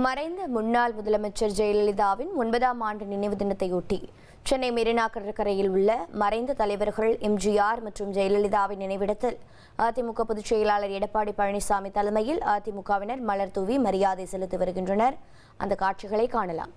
மறைந்த முன்னாள் முதலமைச்சர் ஜெயலலிதாவின் 9ஆம் ஆண்டு நினைவு தினத்தையொட்டி சென்னை மெரினா கடற்கரையில் உள்ள மறைந்த தலைவர்கள் எம்ஜிஆர் மற்றும் ஜெயலலிதாவின் நினைவிடத்தில் அதிமுக பொதுச் செயலாளர் எடப்பாடி பழனிசாமி தலைமையில் அதிமுகவினர் மலர் தூவி மரியாதை செலுத்தி வருகின்றனர். அந்த காட்சிகளை காணலாம்.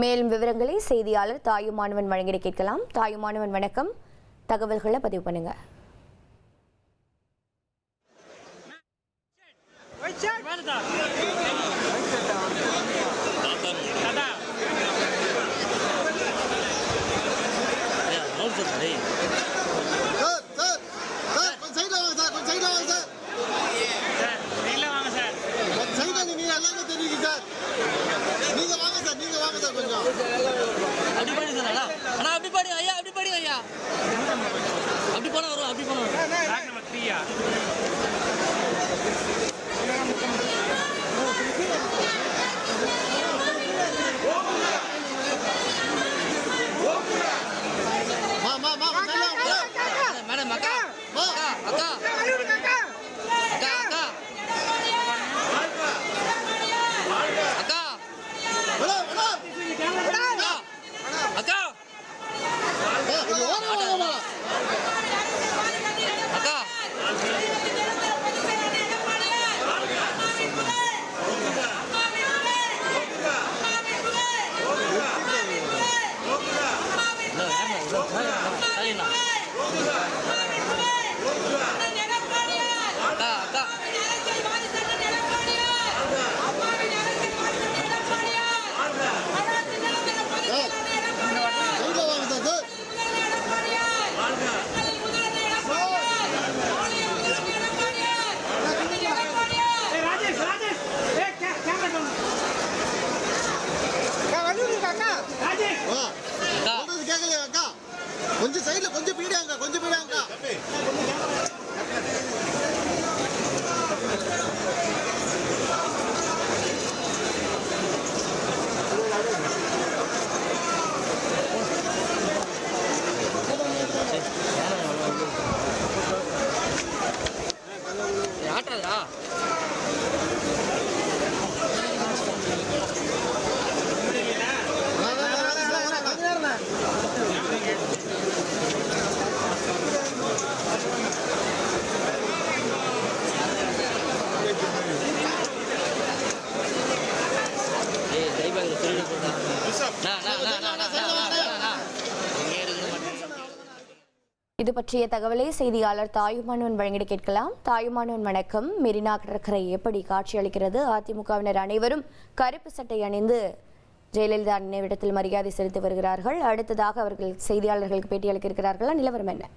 மேலும் விவரங்களை செய்தியாளர் தாயுமானவன் வழங்கிட கேட்கலாம். தாயுமானவன் வணக்கம், தகவல்களை பதிவு பண்ணுங்க. கொஞ்சம் சைடுல கொஞ்சம் பீடாங்க ஆட்டாதா இது பற்றிய தகவலை செய்தியாளர் தாயுமானவன் வழங்கிட கேட்கலாம். தாயுமானவன் வணக்கம். மெரினா கடற்கரை எப்படி காட்சியளிக்கிறது? அதிமுகவினர் அனைவரும் கருப்பு சட்டை அணிந்து ஜெயலலிதா நினைவிடத்தில் மரியாதை செலுத்தி வருகிறார்கள். அடுத்ததாக அவர்கள் செய்தியாளர்களுக்கு பேட்டியளிக்க இருக்கிறார்களா? நிலவரம் என்ன?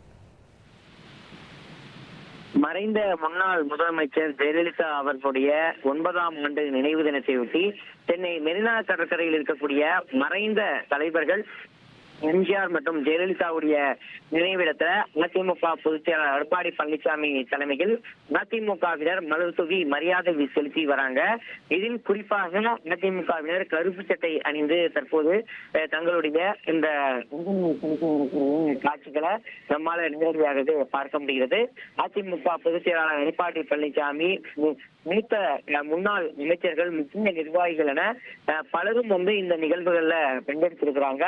மறைந்த முன்னாள் முதலமைச்சர் ஜெயலலிதா அவர்களுடைய 9ஆம் ஆண்டு நினைவு தினத்தையொட்டி சென்னை மெரினா கடற்கரையில் இருக்கக்கூடிய மறைந்த தலைவர்கள் எம்ஜிஆர் மற்றும் ஜெயலலிதாவுடைய நினைவிடத்துல அதிமுக பொதுச் செயலாளர் எடப்பாடி பழனிசாமி தலைமையில் அதிமுகவினர் மலர் தூவி மரியாதை செலுத்தி வராங்க. இதில் குறிப்பாக அதிமுகவினர் கருப்பு சட்டை அணிந்து தற்போது தங்களுடைய இந்த காட்சிகளை நம்மால நேரடியாகவே பார்க்க முடிகிறது. அதிமுக பொதுச் செயலாளர் எடப்பாடி பழனிசாமி, மூத்த முன்னாள் அமைச்சர்கள், முக்கிய நிர்வாகிகள் என பலரும் இந்த நிகழ்வுகள்ல பங்கெடுத்திருக்கிறாங்க.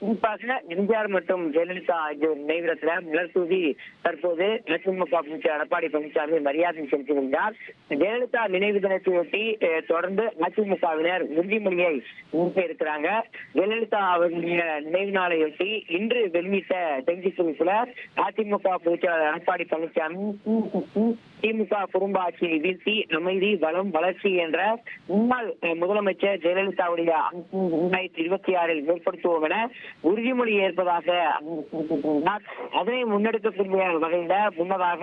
குறிப்பாக எம்ஜிஆர் மற்றும் ஜெயலலிதா ஆகியோர் நினைவிடத்துல மலர் தூவி தற்போது அதிமுக எடப்பாடி பழனிசாமி மரியாதை செலுத்தி வருகிறார். ஜெயலலிதா நினைவு தினத்தையொட்டி தொடர்ந்து அதிமுகவினர் உறுதிமொழியை ஏற்க இருக்கிறாங்க. ஜெயலலிதா அவர்களுடைய நினைவு நாளையொட்டி இன்று வெளியிட்ட செய்திக்குறிப்புல அதிமுக பொதுச் செயலாளர் எடப்பாடி பழனிசாமி திமுக குடும்ப ஆட்சியை வீழ்த்தி அமைதி, வளம், வளர்ச்சி என்ற முன்னாள் முதலமைச்சர் ஜெயலலிதாவுடைய 2026 ஏற்படுத்துவோம் என உறுதிமொழி ஏற்பதாக அதனை முன்னெடுக்கக்கூடிய வகையில முன்னதாக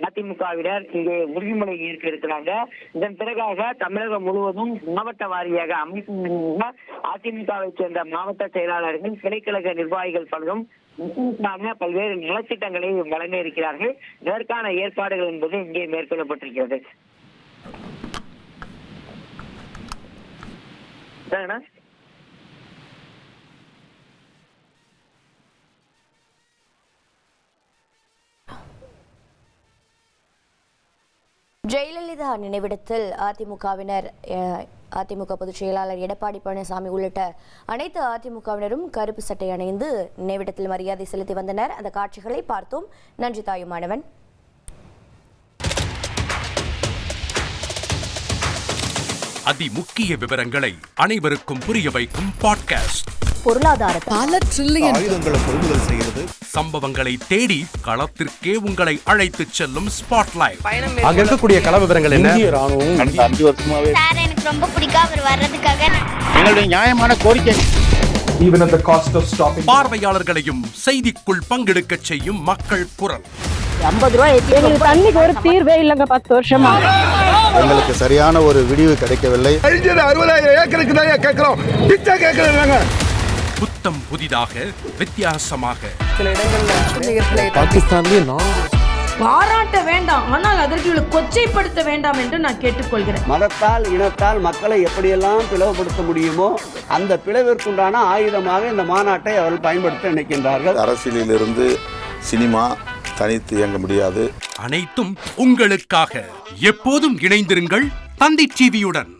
அதிமுகவினர் இங்கே உறுதிமொழி ஏற்க இருக்கிறாங்க. இதன் பிறகாக தமிழகம் முழுவதும் மாவட்ட வாரியாக அமைப்பு அதிமுகவை சேர்ந்த மாவட்ட செயலாளர்கள், கிளைக்கழக நிர்வாகிகள் பலரும் பல்வேறு நலத்திட்டங்களை வழங்க இருக்கிறார்கள். இதற்கான ஏற்பாடுகள் என்பது இங்கே மேற்கொள்ளப்பட்டிருக்கிறது. ஜெயலலிதா நினைவிடத்தில் அதிமுக பொதுச் செயலாளர் எடப்பாடி பழனிசாமி உள்ளிட்ட அனைத்து அதிமுகவினரும் கருப்பு சட்டை அணிந்து நினைவிடத்தில் மரியாதை செலுத்தி வந்தனர். அந்த காட்சிகளை பார்த்தோம். நன்றி தாயுமானவன். அதிமுக்கிய விவரங்களை அனைவருக்கும் புரிய வைக்கும் பாட்காஸ்ட். பொருளாதாரத்தை பல ட்ரில்லியன் ஆயுதங்களை கொள்முதல் செய்கிறது. சம்பவங்களை தேடி களத்திற்கே உங்களை அழைத்து செல்லும் ஸ்பாட்லைட். அங்க இருக்கக்கூடிய கள விவரங்கள் என்ன? கடந்த 5 வருஷமாவே சார் எனக்கு ரொம்ப பிடிக்கும் அவர் வர்றதுக்காக. எங்களுடைய நியாயமான கோரிக்கை. Even at the cost of stopping. பார்வையாளர்களையும் செய்திக்குள் பங்கெடுக்க செய்யும் மக்கள் குரல். 50 ரூபாய் எங்களுக்கு தண்ணிக்கு ஒரு தீர்வே இல்லைங்க 10 வருஷமா. எங்களுக்கு சரியான ஒரு விடிவு கிடைக்கவில்லை. 60,000 ஏக்கருக்கு தான் கேட்கிறோம். பிச்சை கேட்கறாங்க. புத்தம் புதிதாக வித்தியாசமாக சில இடங்கள்ல பாகிஸ்தான்லயே பாராட்ட வேண்டாம், ஆனால் அதற்கு இவளை கொச்சைப்படுத்த வேண்டாம் என்று நான் கேட்டுக்கொள்கிறேன். மதத்தால் இனத்தால் மக்களை எப்படியெல்லாம் பிளவுபடுத்த முடியுமோ அந்த பிளவிற்குண்டான ஆயுதமாக இந்த மாநாட்டை அவர்கள் பயன்படுத்த நினைக்கின்றார்கள். அரசியலிலிருந்து சினிமா தனித்து இயங்க முடியாது. அனைத்தும் உங்களுக்காக. எப்போதும் இணைந்திருங்கள் தந்தி டிவியுடன்.